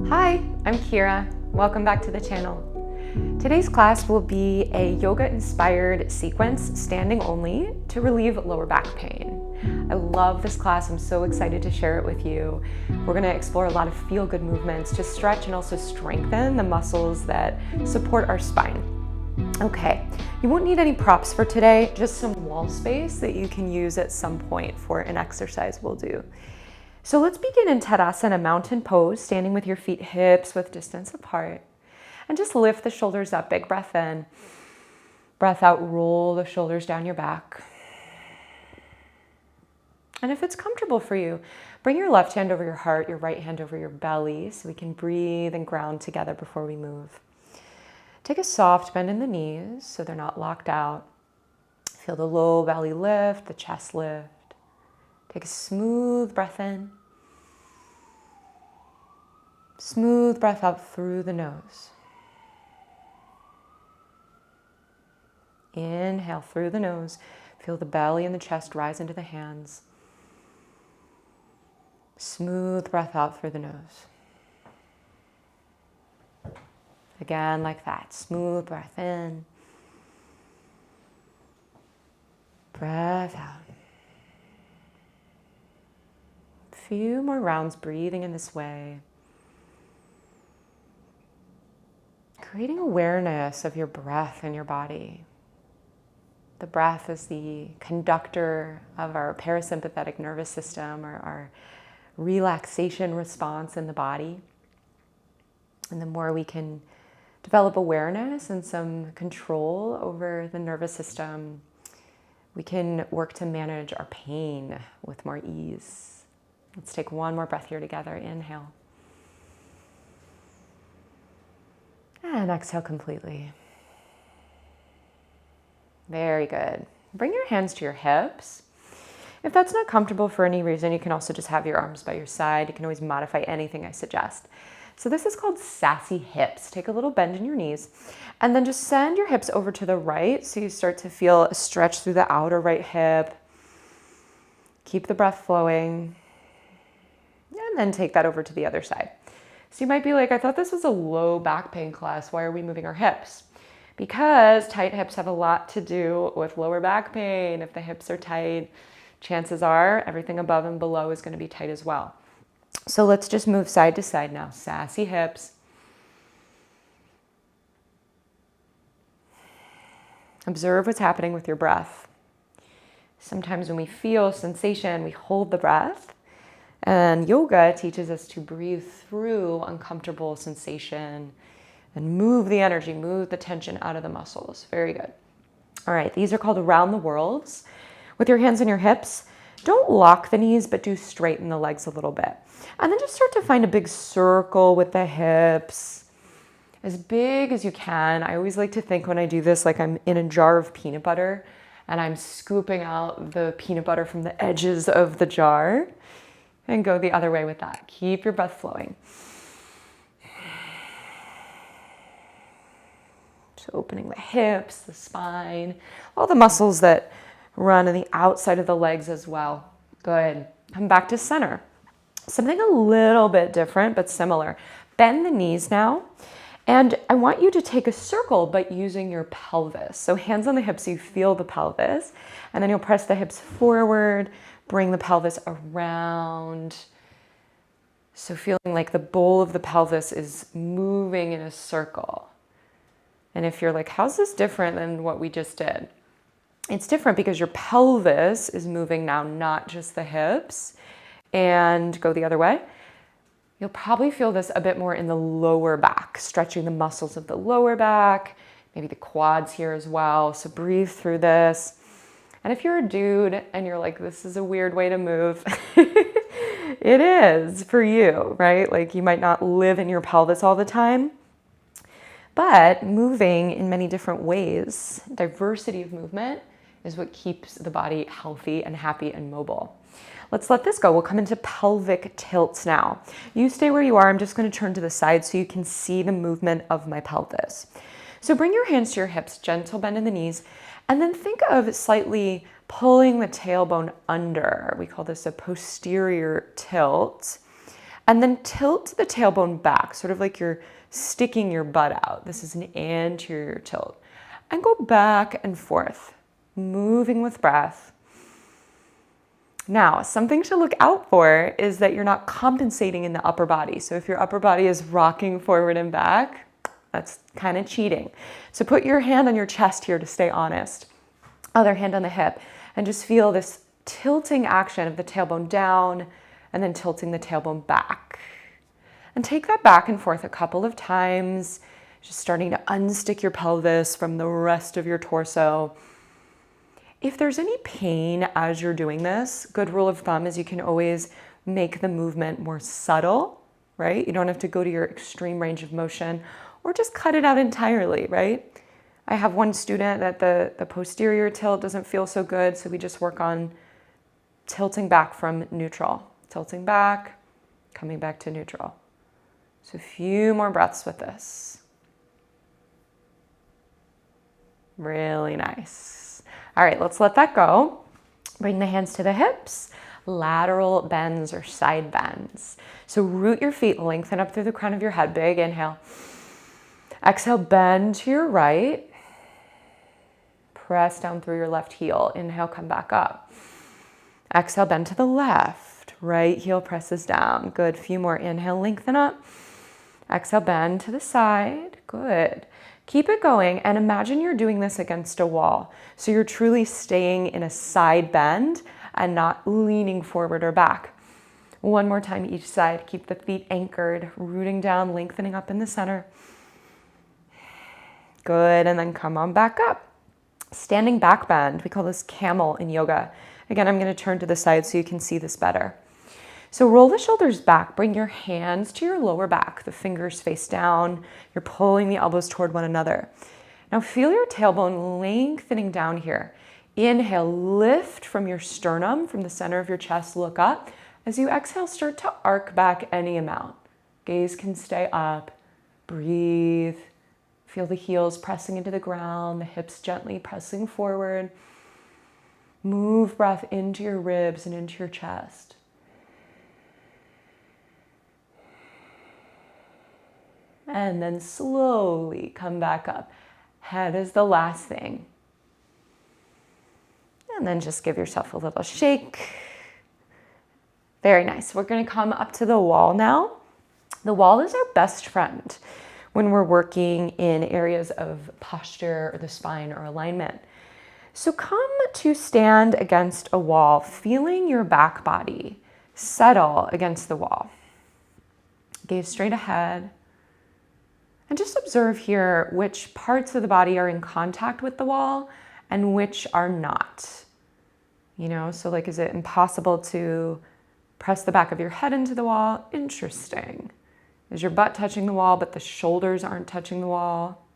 Hi, I'm Kira. Welcome back to the channel. Today's class will be a yoga-inspired sequence, standing only, to relieve lower back pain. I love this class. I'm so excited to share it with you. We're going to explore a lot of feel-good movements to stretch and also strengthen the muscles that support our spine. Okay, you won't need any props for today, just some wall space that you can use at some point for an exercise we'll do. So let's begin in Tadasana, mountain pose, standing with your feet hips width distance apart. And just lift the shoulders up, big breath in. Breath out, roll the shoulders down your back. And if it's comfortable for you, bring your left hand over your heart, your right hand over your belly, so we can breathe and ground together before we move. Take a soft bend in the knees so they're not locked out. Feel the low belly lift, the chest lift. Take a smooth breath in. Smooth breath out through the nose. Inhale through the nose. Feel the belly and the chest rise into the hands. Smooth breath out through the nose. Again, like that. Smooth breath in. Breath out. Few more rounds breathing in this way. Creating awareness of your breath and your body. The breath is the conductor of our parasympathetic nervous system, or our relaxation response in the body. And the more we can develop awareness and some control over the nervous system, we can work to manage our pain with more ease. Let's take one more breath here together. Inhale. And exhale completely. Very good. Bring your hands to your hips. If that's not comfortable for any reason, you can also just have your arms by your side. You can always modify anything I suggest. So this is called sassy hips. Take a little bend in your knees and then just send your hips over to the right so you start to feel a stretch through the outer right hip. Keep the breath flowing. And then take that over to the other side. So you might be like, I thought this was a low back pain class. Why are we moving our hips? Because tight hips have a lot to do with lower back pain. If the hips are tight, chances are everything above and below is going to be tight as well. So let's just move side to side now. Sassy hips. Observe what's happening with your breath. Sometimes when we feel sensation, we hold the breath. And yoga teaches us to breathe through uncomfortable sensation and move the energy, move the tension out of the muscles. Very good. All right, these are called around the worlds. With your hands on your hips, don't lock the knees, but do straighten the legs a little bit. And then just start to find a big circle with the hips, as big as you can. I always like to think when I do this like I'm in a jar of peanut butter and I'm scooping out the peanut butter from the edges of the jar. And go the other way with that. Keep your breath flowing. So opening the hips, the spine, all the muscles that run on the outside of the legs as well. Good. Come back to center. Something a little bit different, but similar. Bend the knees now. And I want you to take a circle, but using your pelvis. So hands on the hips, so you feel the pelvis. And then you'll press the hips forward. Bring the pelvis around. So feeling like the bowl of the pelvis is moving in a circle. And if you're like, how's this different than what we just did? It's different because your pelvis is moving now, not just the hips. And go the other way. You'll probably feel this a bit more in the lower back, stretching the muscles of the lower back, maybe the quads here as well. So breathe through this. And if you're a dude and you're like, this is a weird way to move, it is for you, right? Like you might not live in your pelvis all the time, but moving in many different ways, diversity of movement is what keeps the body healthy and happy and mobile. Let's let this go. We'll come into pelvic tilts now. You stay where you are. I'm just going to turn to the side so you can see the movement of my pelvis. So bring your hands to your hips, gentle bend in the knees, and then think of slightly pulling the tailbone under. We call this a posterior tilt. And then tilt the tailbone back, sort of like you're sticking your butt out. This is an anterior tilt. And go back and forth, moving with breath. Now, something to look out for is that you're not compensating in the upper body. So if your upper body is rocking forward and back, that's kind of cheating. So put your hand on your chest here to stay honest. Other hand on the hip, and just feel this tilting action of the tailbone down and then tilting the tailbone back. And take that back and forth a couple of times, just starting to unstick your pelvis from the rest of your torso. If there's any pain as you're doing this, good rule of thumb is you can always make the movement more subtle, right? You don't have to go to your extreme range of motion or just cut it out entirely, right? I have one student that the posterior tilt doesn't feel so good, so we just work on tilting back from neutral. Tilting back, coming back to neutral. So a few more breaths with this. Really nice. All right, let's let that go. Bring the hands to the hips, lateral bends or side bends. So root your feet, lengthen up through the crown of your head. Big inhale. Exhale, bend to your right. Press down through your left heel. Inhale, come back up. Exhale, bend to the left. Right heel presses down. Good. Few more. Inhale, lengthen up. Exhale, bend to the side. Good. Keep it going and imagine you're doing this against a wall. So you're truly staying in a side bend and not leaning forward or back. One more time each side. Keep the feet anchored, rooting down, lengthening up in the center. Good. And then come on back up. Standing back bend. We call this camel in yoga. Again, I'm going to turn to the side so you can see this better. So roll the shoulders back, bring your hands to your lower back, the fingers face down, you're pulling the elbows toward one another. Now feel your tailbone lengthening down here. Inhale, lift from your sternum, from the center of your chest, look up. As you exhale, start to arc back any amount. Gaze can stay up, breathe. Feel the heels pressing into the ground, the hips gently pressing forward. Move breath into your ribs and into your chest. And then slowly come back up. Head is the last thing. And then just give yourself a little shake. Very nice. We're going to come up to the wall now. The wall is our best friend when we're working in areas of posture or the spine or alignment. So come to stand against a wall, feeling your back body settle against the wall. Gaze straight ahead. And just observe here which parts of the body are in contact with the wall and which are not. You know, so like, is it impossible to press the back of your head into the wall? Interesting. Is your butt touching the wall, but the shoulders aren't touching the wall?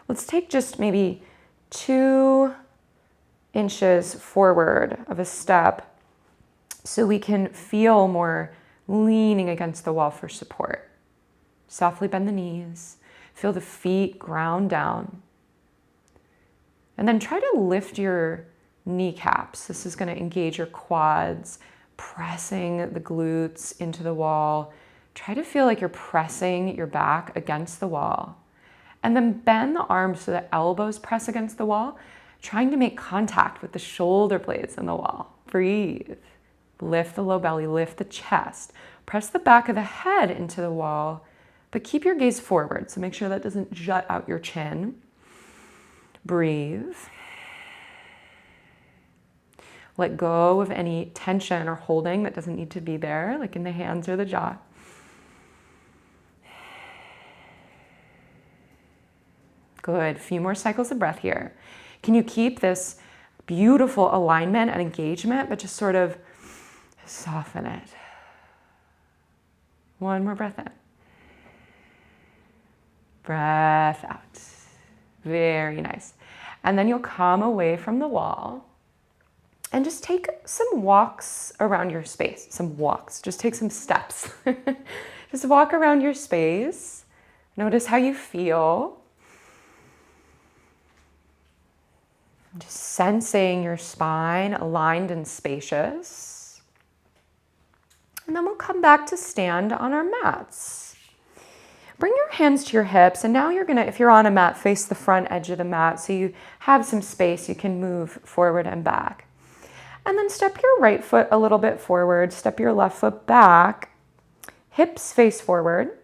Let's take just maybe 2 inches forward of a step so we can feel more leaning against the wall for support. Softly bend the knees. Feel the feet ground down. And then try to lift your kneecaps. This is going to engage your quads, pressing the glutes into the wall. Try to feel like you're pressing your back against the wall. And then bend the arms so the elbows press against the wall, trying to make contact with the shoulder blades in the wall. Breathe. Lift the low belly, lift the chest. Press the back of the head into the wall. But keep your gaze forward, so make sure that doesn't jut out your chin. Breathe. Let go of any tension or holding that doesn't need to be there, like in the hands or the jaw. Good. A few more cycles of breath here. Can you keep this beautiful alignment and engagement, but just sort of soften it? One more breath in. Breath out. Very nice. And then you'll come away from the wall and just take some walks around your space. Some walks. Just take some steps. Just walk around your space. Notice how you feel. Just sensing your spine aligned and spacious. And then we'll come back to stand on our mats. Bring your hands to your hips, and now you're gonna, if you're on a mat, face the front edge of the mat so you have some space, you can move forward and back. And then step your right foot a little bit forward, step your left foot back, hips face forward,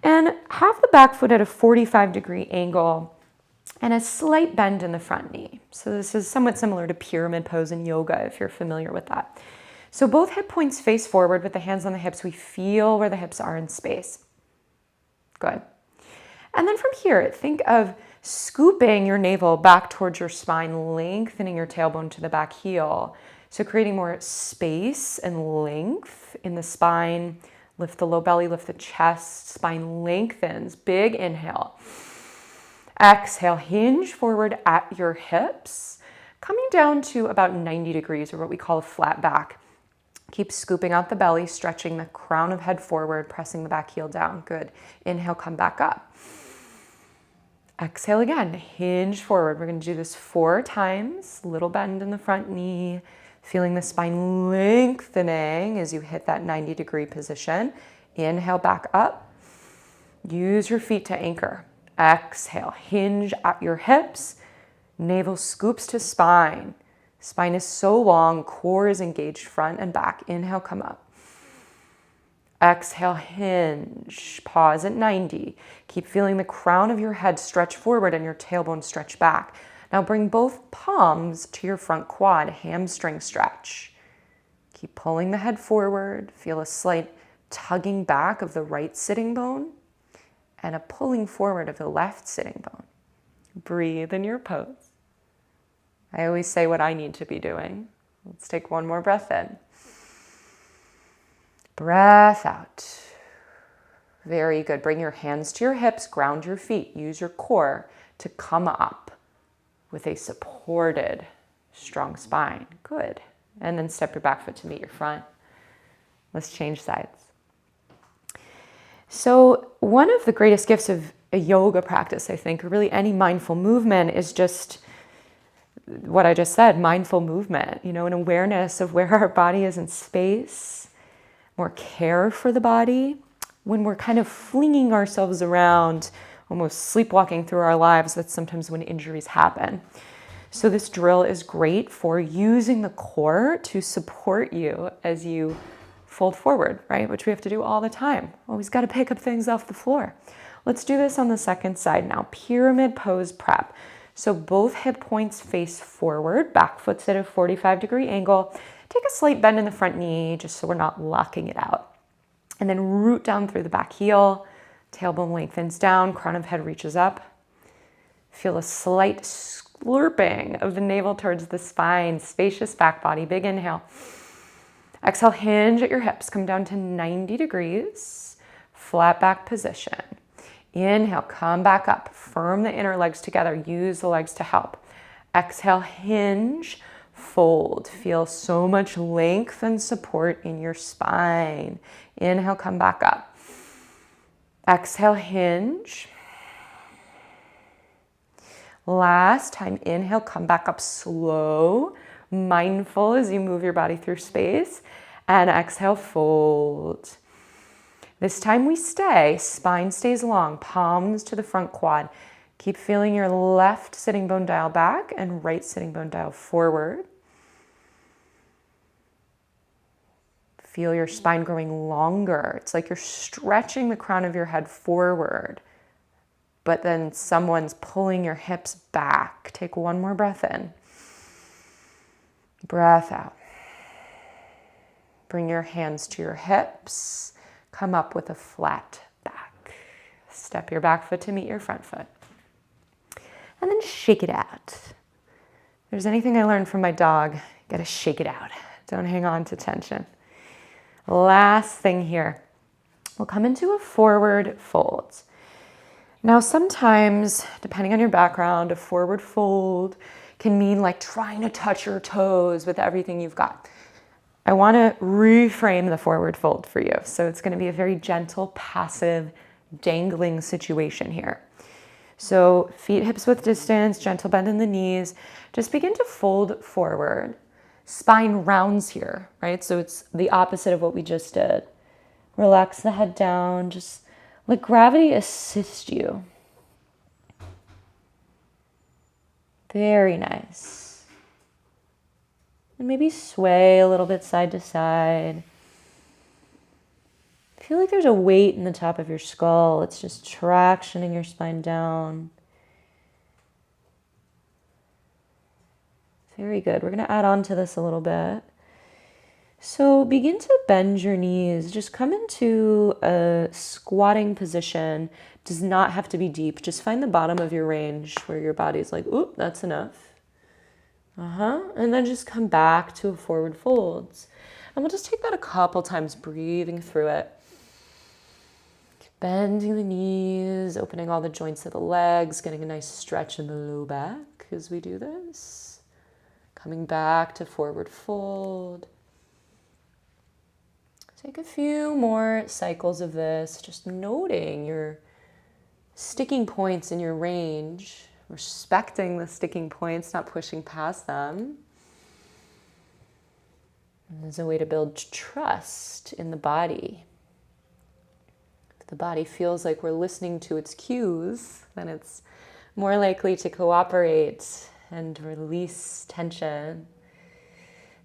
and have the back foot at a 45-degree angle and a slight bend in the front knee. So this is somewhat similar to pyramid pose in yoga, if you're familiar with that. So both hip points face forward with the hands on the hips. We feel where the hips are in space. Good. And then from here, think of scooping your navel back towards your spine, lengthening your tailbone to the back heel. So creating more space and length in the spine. Lift the low belly, lift the chest, spine lengthens. Big inhale. Exhale, hinge forward at your hips, coming down to about 90 degrees, or what we call a flat back. Keep scooping out the belly, stretching the crown of head forward, pressing the back heel down. Good. Inhale, come back up. Exhale again, hinge forward. We're going to do this 4 times. Little bend in the front knee, feeling the spine lengthening as you hit that 90-degree position. Inhale, back up. Use your feet to anchor. Exhale, hinge at your hips. Navel scoops to spine. Spine is so long, core is engaged front and back. Inhale, come up. Exhale, hinge. Pause at 90. Keep feeling the crown of your head stretch forward and your tailbone stretch back. Now bring both palms to your front quad, hamstring stretch. Keep pulling the head forward. Feel a slight tugging back of the right sitting bone and a pulling forward of the left sitting bone. Breathe in your pose. I always say what I need to be doing. Let's take one more breath in. Breath out. Very good. Bring your hands to your hips, ground your feet. Use your core to come up with a supported, strong spine. Good. And then step your back foot to meet your front. Let's change sides. So one of the greatest gifts of a yoga practice, I think, or really any mindful movement, is just what I just said, mindful movement, an awareness of where our body is in space, more care for the body. When we're kind of flinging ourselves around, almost sleepwalking through our lives, that's sometimes when injuries happen. So this drill is great for using the core to support you as you fold forward, right? Which we have to do all the time. Always got to pick up things off the floor. Let's do this on the second side now. Pyramid pose prep. So both hip points face forward, back foot's at a 45-degree angle. Take a slight bend in the front knee just so we're not locking it out. And then root down through the back heel. Tailbone lengthens down, crown of head reaches up. Feel a slight slurping of the navel towards the spine, spacious back body, big inhale. Exhale, hinge at your hips, come down to 90 degrees, flat back position. Inhale, come back up, firm the inner legs together, use the legs to help. Exhale, hinge, fold. Feel so much length and support in your spine. Inhale, come back up. Exhale, hinge. Last time, inhale, come back up slow, mindful as you move your body through space. And exhale, fold. This time we stay, spine stays long, palms to the front quad. Keep feeling your left sitting bone dial back and right sitting bone dial forward. Feel your spine growing longer. It's like you're stretching the crown of your head forward, but then someone's pulling your hips back. Take one more breath in. Breath out. Bring your hands to your hips. Come up with a flat back. Step your back foot to meet your front foot. And then shake it out. If there's anything I learned from my dog, you gotta shake it out. Don't hang on to tension. Last thing here. We'll come into a forward fold. Now sometimes, depending on your background, a forward fold can mean like trying to touch your toes with everything you've got. I want to reframe the forward fold for you. So it's going to be a very gentle, passive, dangling situation here. So feet hips width distance, gentle bend in the knees. Just begin to fold forward. spine rounds here, right? So it's the opposite of what we just did. Relax the head down. Just let gravity assist you. Very nice. And maybe sway a little bit side to side. Feel like there's a weight in the top of your skull. It's just tractioning your spine down. Very good. We're going to add on to this a little bit. So begin to bend your knees. Just come into a squatting position. Does not have to be deep. Just find the bottom of your range where your body's like, oop, that's enough. And then just come back to a forward folds. And we'll just take that a couple times, breathing through it. Bending the knees, opening all the joints of the legs, getting a nice stretch in the low back as we do this. Coming back to forward fold. Take a few more cycles of this, just noting your sticking points in your range, respecting the sticking points, not pushing past them. And there's a way to build trust in the body. If the body feels like we're listening to its cues, then it's more likely to cooperate and release tension.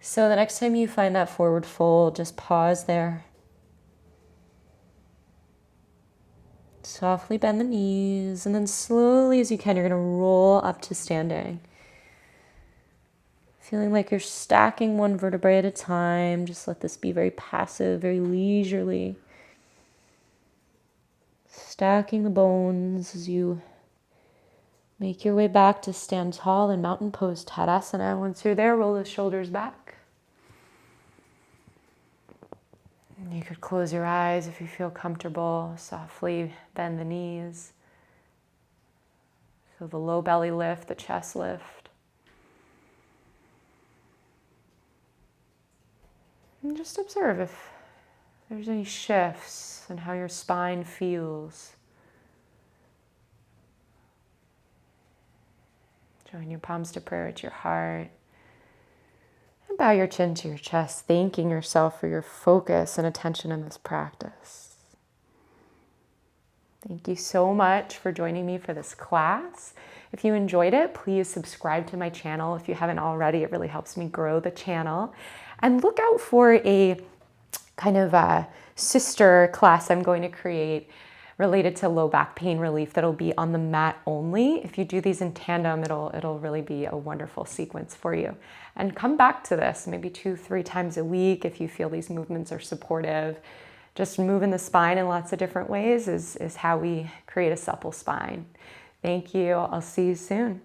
So the next time you find that forward fold, just pause there. Softly bend the knees, and then slowly as you can, you're going to roll up to standing. Feeling like you're stacking one vertebrae at a time. Just let this be very passive, very leisurely. Stacking the bones as you make your way back to stand tall in mountain pose Tadasana. Once you're there, roll the shoulders back. You could close your eyes if you feel comfortable. Softly bend the knees. Feel the low belly lift, the chest lift. And just observe if there's any shifts in how your spine feels. Join your palms to prayer at your heart. And bow your chin to your chest, thanking yourself for your focus and attention in this practice. Thank you so much for joining me for this class. If you enjoyed it, please subscribe to my channel. If you haven't already, it really helps me grow the channel. And look out for a kind of a sister class I'm going to create related to low back pain relief that'll be on the mat only. If you do these in tandem, it'll really be a wonderful sequence for you. And come back to this maybe 2-3 times a week if you feel these movements are supportive. Just moving the spine in lots of different ways is how we create a supple spine. Thank you. I'll see you soon.